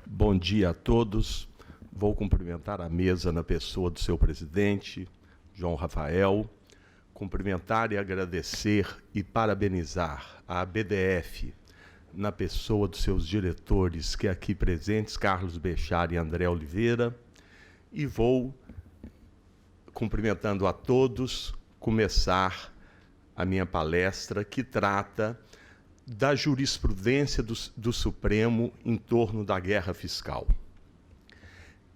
Bom dia a todos. Vou cumprimentar a mesa na pessoa do seu presidente, João Rafael, cumprimentar e agradecer e parabenizar a BDF na pessoa dos seus diretores, que aqui presentes, Carlos Bechar e André Oliveira, e vou, cumprimentando a todos, começar a minha palestra, que trata da jurisprudência do Supremo em torno da guerra fiscal.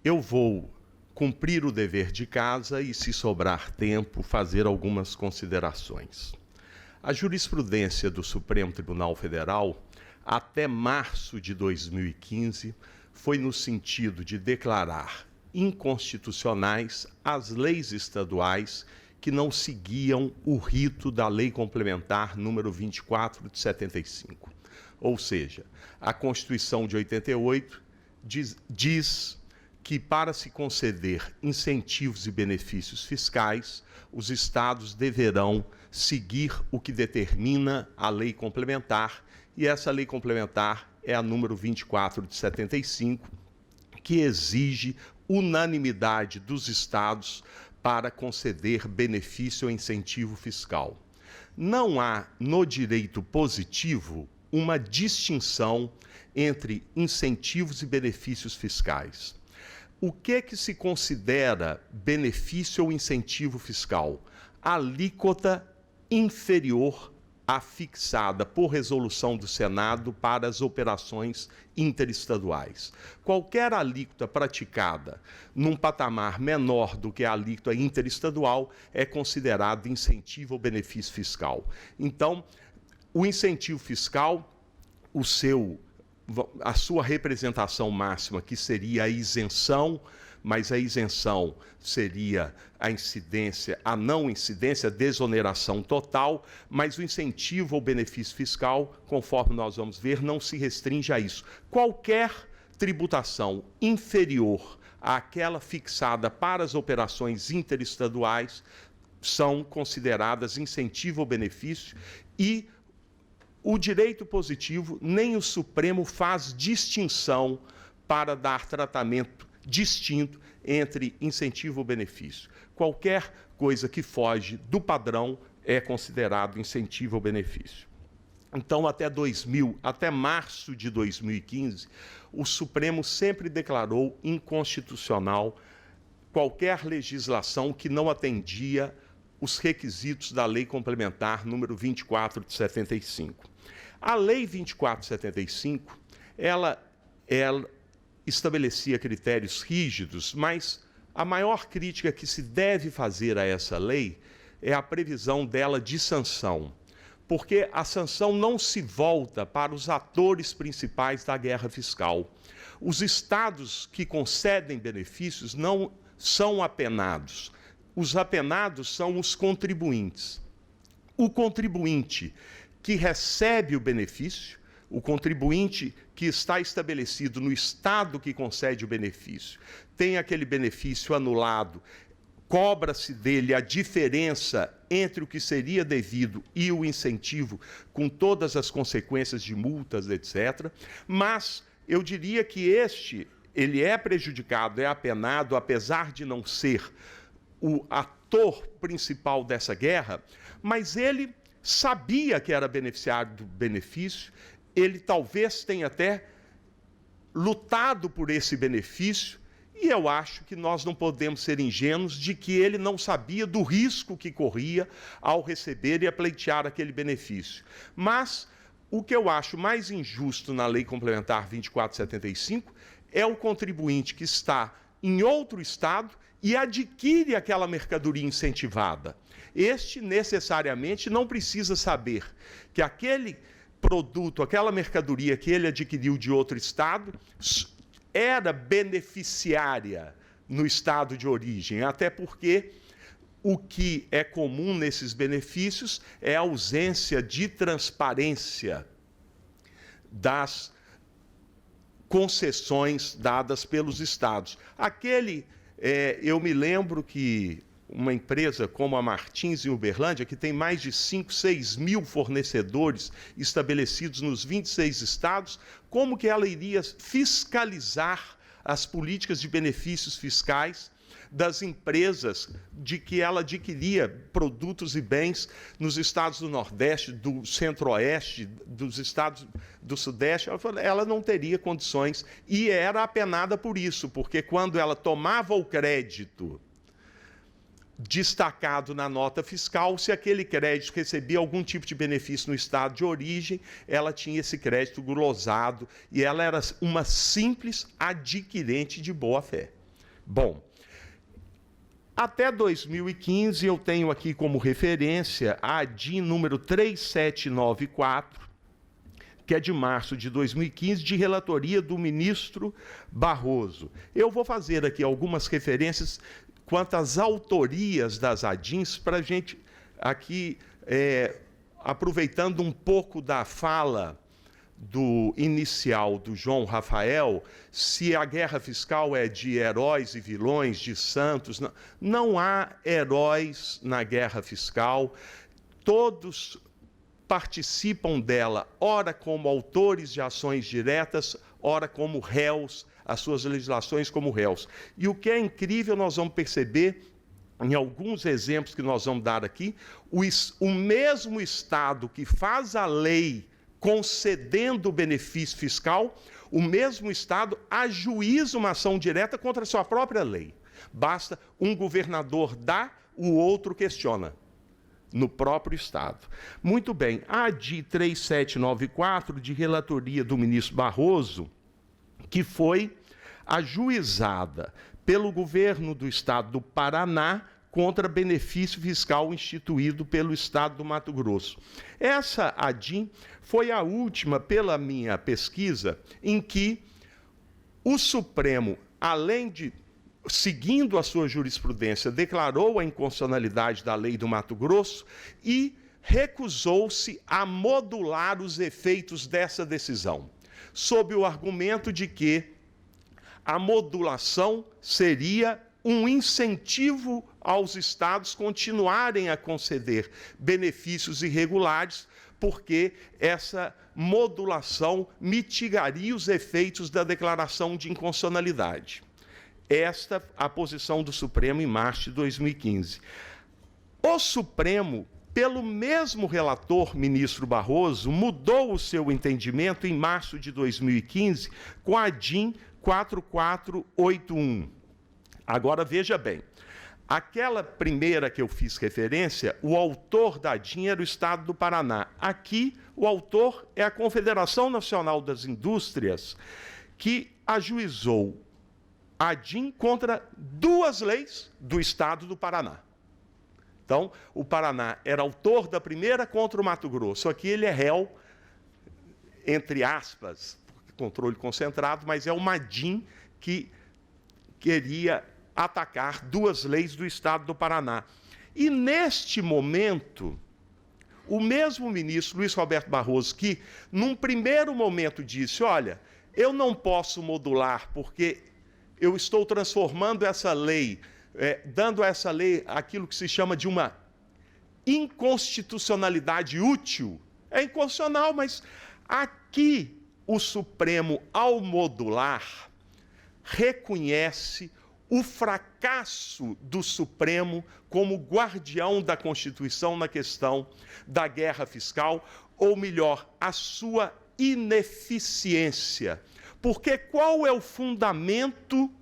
Eu vou cumprir o dever de casa e, se sobrar tempo, fazer algumas considerações. A jurisprudência do Supremo Tribunal Federal, até março de 2015, foi no sentido de declarar inconstitucionais as leis estaduais que não seguiam o rito da Lei Complementar número 24 de 75. Ou seja, a Constituição de 88 diz que, para se conceder incentivos e benefícios fiscais, os estados deverão seguir o que determina a Lei Complementar, e essa Lei Complementar é a número 24 de 75, que exige unanimidade dos estados para conceder benefício ou incentivo fiscal. Não há, no direito positivo, uma distinção entre incentivos e benefícios fiscais. O que se considera benefício ou incentivo fiscal? A alíquota inferior à fixada por resolução do Senado para as operações interestaduais. Qualquer alíquota praticada num patamar menor do que a alíquota interestadual é considerado incentivo ou benefício fiscal. Então, o incentivo fiscal, a sua representação máxima, que seria a isenção, mas a isenção seria a incidência, a não incidência, a desoneração total, mas o incentivo ou benefício fiscal, conforme nós vamos ver, não se restringe a isso. Qualquer tributação inferior àquela fixada para as operações interestaduais são consideradas incentivo ou benefício, e o direito positivo, nem o Supremo faz distinção para dar tratamento distinto entre incentivo ou benefício. Qualquer coisa que foge do padrão é considerado incentivo ou benefício. Então, até março de 2015, o Supremo sempre declarou inconstitucional qualquer legislação que não atendia os requisitos da Lei Complementar número 24 de 75. A Lei 24 de 75, ela estabelecia critérios rígidos, mas a maior crítica que se deve fazer a essa lei é a previsão dela de sanção, porque a sanção não se volta para os atores principais da guerra fiscal. Os estados que concedem benefícios não são apenados. Os apenados são os contribuintes. O contribuinte que recebe o benefício, o contribuinte que está estabelecido no estado que concede o benefício, tem aquele benefício anulado, cobra-se dele a diferença entre o que seria devido e o incentivo, com todas as consequências de multas, etc. Mas eu diria que ele é prejudicado, é apenado, apesar de não ser o ator principal dessa guerra, mas ele sabia que era beneficiário do benefício, ele talvez tenha até lutado por esse benefício, e eu acho que nós não podemos ser ingênuos de que ele não sabia do risco que corria ao receber e a pleitear aquele benefício. Mas o que eu acho mais injusto na Lei Complementar 2475 é o contribuinte que está em outro estado e adquire aquela mercadoria incentivada. Este necessariamente não precisa saber que aquele produto, aquela mercadoria que ele adquiriu de outro estado, era beneficiária no estado de origem, até porque o que é comum nesses benefícios é a ausência de transparência das concessões dadas pelos estados. Eu me lembro que uma empresa como a Martins em Uberlândia, que tem mais de 5, 6 mil fornecedores estabelecidos nos 26 estados, como que ela iria fiscalizar as políticas de benefícios fiscais das empresas de que ela adquiria produtos e bens nos estados do Nordeste, do Centro-Oeste, dos estados do Sudeste? Ela não teria condições e era apenada por isso, porque quando ela tomava o crédito destacado na nota fiscal, se aquele crédito recebia algum tipo de benefício no estado de origem, ela tinha esse crédito glosado e ela era uma simples adquirente de boa-fé. Bom, até 2015, eu tenho aqui como referência a ADIM número 3794, que é de março de 2015, de relatoria do ministro Barroso. Eu vou fazer aqui algumas referências quanto às autorias das ADIMs, para a gente aqui, aproveitando um pouco da fala do inicial do João Rafael, se a guerra fiscal é de heróis e vilões, de santos, não há heróis na guerra fiscal, todos participam dela, ora como autores de ações diretas, ora como réus, as suas legislações como réus. E o que é incrível, nós vamos perceber, em alguns exemplos que nós vamos dar aqui, o mesmo Estado que faz a lei concedendo o benefício fiscal, o mesmo Estado ajuiza uma ação direta contra a sua própria lei. Basta um governador dar, o outro questiona, no próprio Estado. Muito bem, a ADI 3794, de relatoria do ministro Barroso, que foi ajuizada pelo governo do Estado do Paraná contra benefício fiscal instituído pelo Estado do Mato Grosso. Essa ADIM foi a última, pela minha pesquisa, em que o Supremo, além de, seguindo a sua jurisprudência, declarou a inconstitucionalidade da lei do Mato Grosso e recusou-se a modular os efeitos dessa decisão, sob o argumento de que a modulação seria um incentivo aos estados continuarem a conceder benefícios irregulares, porque essa modulação mitigaria os efeitos da declaração de inconstitucionalidade. Esta a posição do Supremo em março de 2015. O Supremo, pelo mesmo relator, ministro Barroso, mudou o seu entendimento em março de 2015 com a ADIM 4481. Agora, veja bem, aquela primeira que eu fiz referência, o autor da ADIM era o Estado do Paraná. Aqui, o autor é a Confederação Nacional das Indústrias, que ajuizou a ADIM contra duas leis do Estado do Paraná. Então, o Paraná era autor da primeira contra o Mato Grosso. Aqui ele é réu, entre aspas, controle concentrado, mas é uma ADIM que queria atacar duas leis do Estado do Paraná. E, neste momento, o mesmo ministro Luiz Roberto Barroso, que, num primeiro momento, disse, olha, eu não posso modular porque eu estou transformando essa lei, dando a essa lei aquilo que se chama de uma inconstitucionalidade útil. É inconstitucional, mas aqui o Supremo, ao modular, reconhece o fracasso do Supremo como guardião da Constituição na questão da guerra fiscal, ou melhor, a sua ineficiência. Porque qual é o fundamento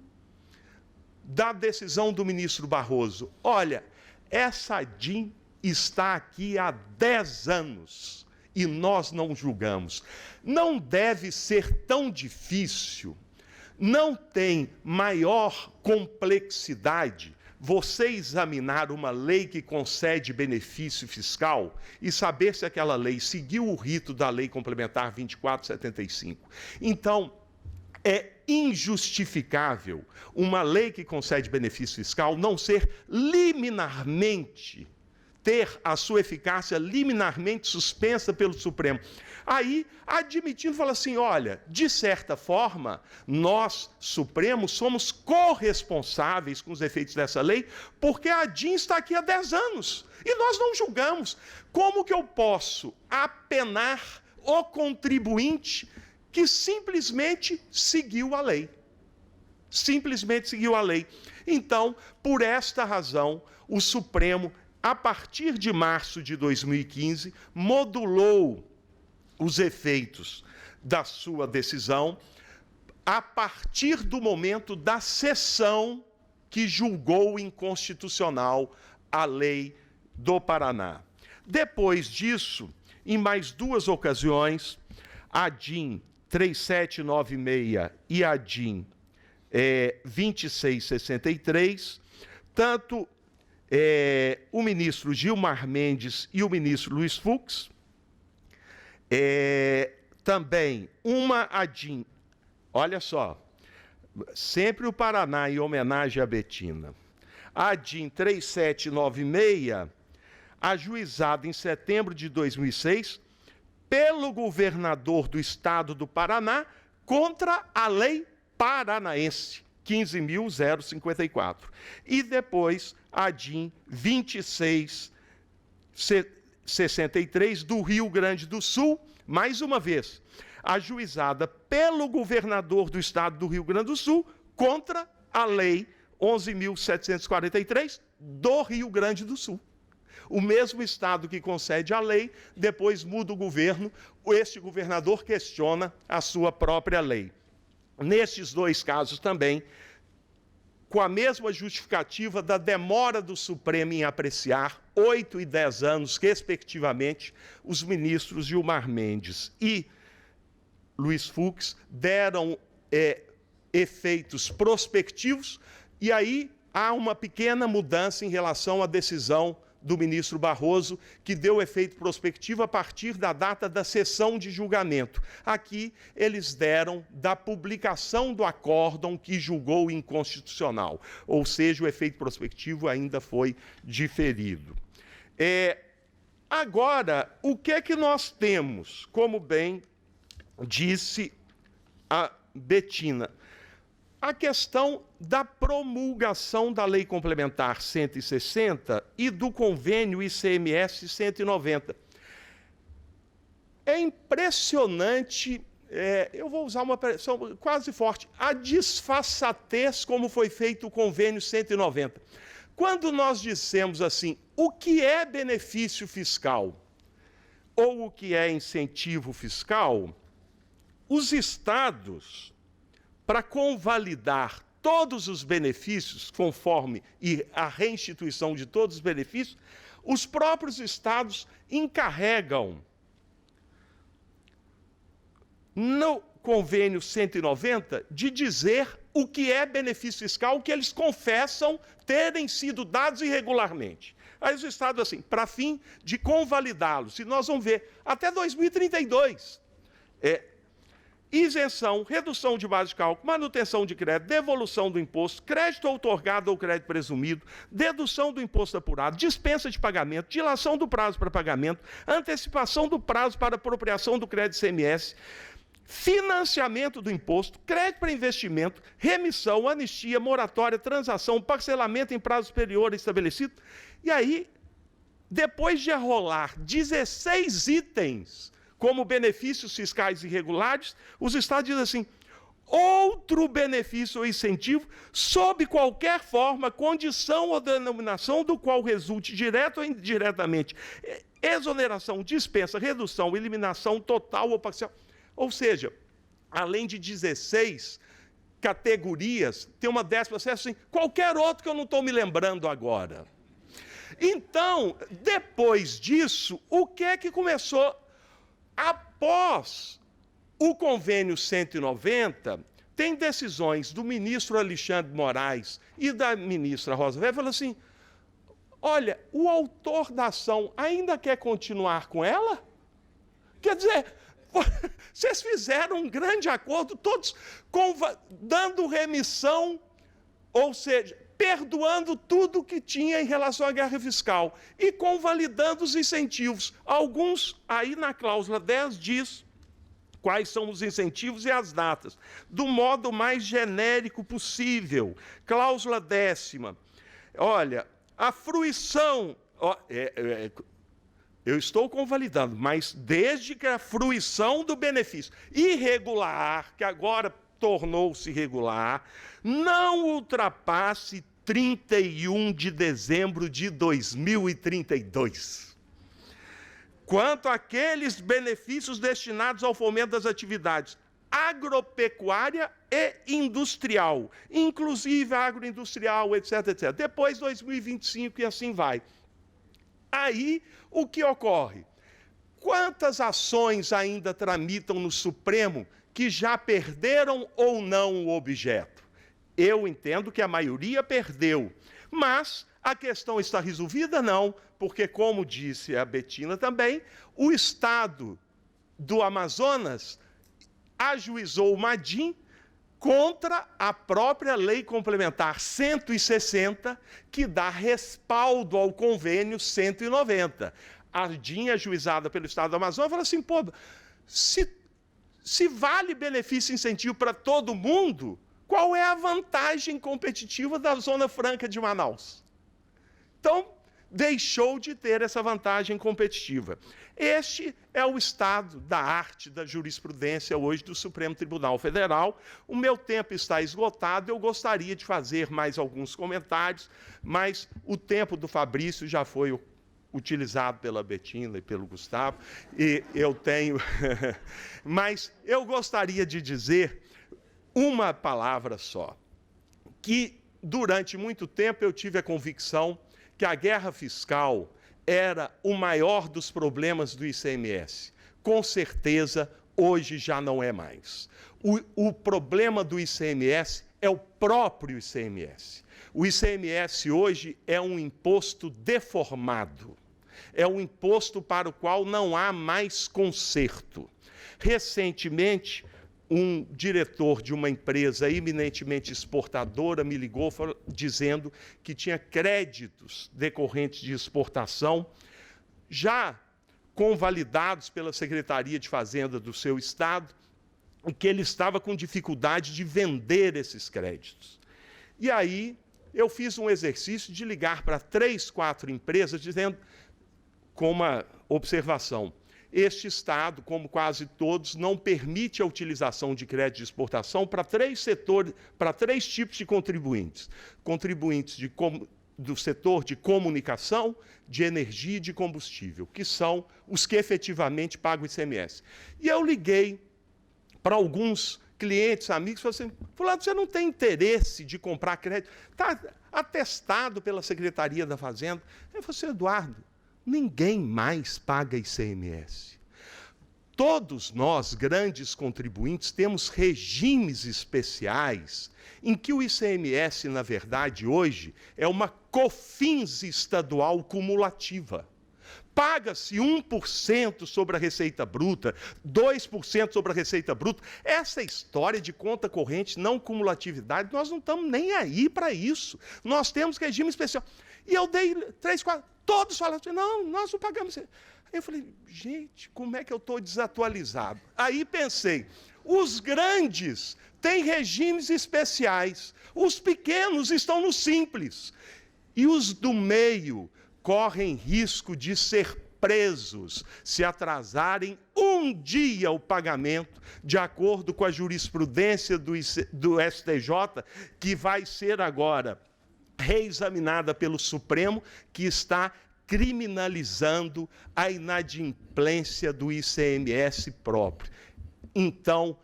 da decisão do ministro Barroso? Olha, essa ADIM está aqui há 10 anos e nós não julgamos. Não deve ser tão difícil, não tem maior complexidade você examinar uma lei que concede benefício fiscal e saber se aquela lei seguiu o rito da Lei Complementar 2475. Então, é injustificável uma lei que concede benefício fiscal não ser liminarmente ter a sua eficácia liminarmente suspensa pelo Supremo. Aí, admitindo, fala assim, olha, de certa forma, nós, Supremo, somos corresponsáveis com os efeitos dessa lei, porque a ADIM está aqui há 10 anos, e nós não julgamos. Como que eu posso apenar o contribuinte que simplesmente seguiu a lei? Simplesmente seguiu a lei. Então, por esta razão, o Supremo, a partir de março de 2015, modulou os efeitos da sua decisão a partir do momento da sessão que julgou inconstitucional a lei do Paraná. Depois disso, em mais 2 ocasiões, a ADIM 3796 e a ADIM 2663, tanto o ministro Gilmar Mendes e o ministro Luiz Fux, também uma ADIM, olha só, sempre o Paraná em homenagem à Betina, a ADIM 3796, ajuizada em setembro de 2006, pelo governador do estado do Paraná, contra a lei paranaense, 15.054. E depois a ADIM 2663 do Rio Grande do Sul, mais uma vez, ajuizada pelo governador do estado do Rio Grande do Sul contra a lei 11.743 do Rio Grande do Sul. O mesmo estado que concede a lei, depois muda o governo, este governador questiona a sua própria lei. Nestes 2 casos também, com a mesma justificativa da demora do Supremo em apreciar, 8 e 10 anos, respectivamente, os ministros Gilmar Mendes e Luiz Fux deram efeitos prospectivos, e aí há uma pequena mudança em relação à decisão do ministro Barroso, que deu efeito prospectivo a partir da data da sessão de julgamento. Aqui, eles deram da publicação do acórdão que julgou inconstitucional, ou seja, o efeito prospectivo ainda foi diferido. Agora, o que é que nós temos, como bem disse a Betina? A questão da promulgação da Lei Complementar 160 e do convênio ICMS 190. É impressionante, eu vou usar uma expressão quase forte, a disfarçatez como foi feito o convênio 190. Quando nós dissemos assim, o que é benefício fiscal ou o que é incentivo fiscal, os estados, para convalidar todos os benefícios, conforme a reinstituição de todos os benefícios, os próprios estados encarregam no convênio 190 de dizer o que é benefício fiscal, que eles confessam terem sido dados irregularmente. Aí os estados, assim, para fim de convalidá-los, e nós vamos ver, até 2032, isenção, redução de base de cálculo, manutenção de crédito, devolução do imposto, crédito outorgado ou crédito presumido, dedução do imposto apurado, dispensa de pagamento, dilação do prazo para pagamento, antecipação do prazo para apropriação do crédito ICMS, financiamento do imposto, crédito para investimento, remissão, anistia, moratória, transação, parcelamento em prazo superior estabelecido. E aí, depois de arrolar 16 itens como benefícios fiscais irregulares, os estados dizem assim, outro benefício ou incentivo, sob qualquer forma, condição ou denominação do qual resulte direto ou indiretamente exoneração, dispensa, redução, eliminação total ou parcial. Ou seja, além de 16 categorias, tem uma 10ª, assim, qualquer outro que eu não estou me lembrando agora. Então, depois disso, o que é que começou? Após o convênio 190, tem decisões do ministro Alexandre de Moraes e da ministra Rosa Weber, falando assim, olha, o autor da ação ainda quer continuar com ela? Quer dizer, vocês fizeram um grande acordo, todos dando remissão, ou seja, perdoando tudo que tinha em relação à guerra fiscal e convalidando os incentivos. Alguns, aí na cláusula 10 diz quais são os incentivos e as datas, do modo mais genérico possível. Cláusula 10ª. Olha, a fruição... eu estou convalidando, mas desde que a fruição do benefício irregular, que agora tornou-se regular, não ultrapasse 31 de dezembro de 2032. Quanto àqueles benefícios destinados ao fomento das atividades agropecuária e industrial, inclusive agroindustrial, etc, etc. Depois 2025 e assim vai. Aí, o que ocorre? Quantas ações ainda tramitam no Supremo que já perderam ou não o objeto? Eu entendo que a maioria perdeu, mas a questão está resolvida? Não, porque, como disse a Betina também, o Estado do Amazonas ajuizou o Madin contra a própria Lei Complementar 160, que dá respaldo ao convênio 190. A DIN, ajuizada pelo Estado do Amazonas, fala assim, pô, se vale benefício e incentivo para todo mundo, qual é a vantagem competitiva da Zona Franca de Manaus? Então, deixou de ter essa vantagem competitiva. Este é o estado da arte da jurisprudência hoje do Supremo Tribunal Federal. O meu tempo está esgotado, eu gostaria de fazer mais alguns comentários, mas o tempo do Fabrício já foi utilizado pela Betina e pelo Gustavo, e eu tenho... Mas eu gostaria de dizer uma palavra só, que durante muito tempo eu tive a convicção que a guerra fiscal era o maior dos problemas do ICMS. Com certeza, hoje já não é mais. O problema do ICMS é o próprio ICMS. O ICMS hoje é um imposto deformado. É um imposto para o qual não há mais conserto. Recentemente, um diretor de uma empresa eminentemente exportadora me ligou dizendo que tinha créditos decorrentes de exportação já convalidados pela Secretaria de Fazenda do seu estado e que ele estava com dificuldade de vender esses créditos. E aí eu fiz um exercício de ligar para 3, 4 empresas dizendo, com uma observação, este Estado, como quase todos, não permite a utilização de crédito de exportação para 3 setores, para 3 tipos de contribuintes. Contribuintes do setor de comunicação, de energia e de combustível, que são os que efetivamente pagam o ICMS. E eu liguei para alguns clientes, amigos, falei assim, fulano, você não tem interesse de comprar crédito? Está atestado pela Secretaria da Fazenda. Eu falei assim, Eduardo, ninguém mais paga ICMS. Todos nós, grandes contribuintes, temos regimes especiais em que o ICMS, na verdade, hoje, é uma COFINS estadual cumulativa. Paga-se 1% sobre a receita bruta, 2% sobre a receita bruta. Essa história de conta corrente, não cumulatividade, nós não estamos nem aí para isso. Nós temos regime especial. E eu dei 3, 4... Todos falaram assim, não, nós não pagamos. Aí eu falei, gente, como é que eu estou desatualizado? Aí pensei, os grandes têm regimes especiais, os pequenos estão no simples. E os do meio correm risco de ser presos se atrasarem um dia o pagamento, de acordo com a jurisprudência do STJ, que vai ser agora reexaminada pelo Supremo, que está criminalizando a inadimplência do ICMS próprio. Então,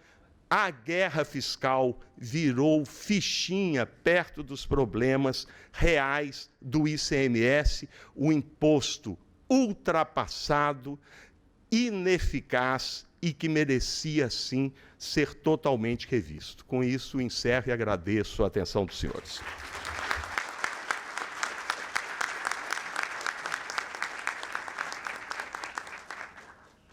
a guerra fiscal virou fichinha perto dos problemas reais do ICMS, o imposto ultrapassado, ineficaz e que merecia, sim, ser totalmente revisto. Com isso, encerro e agradeço a atenção dos senhores.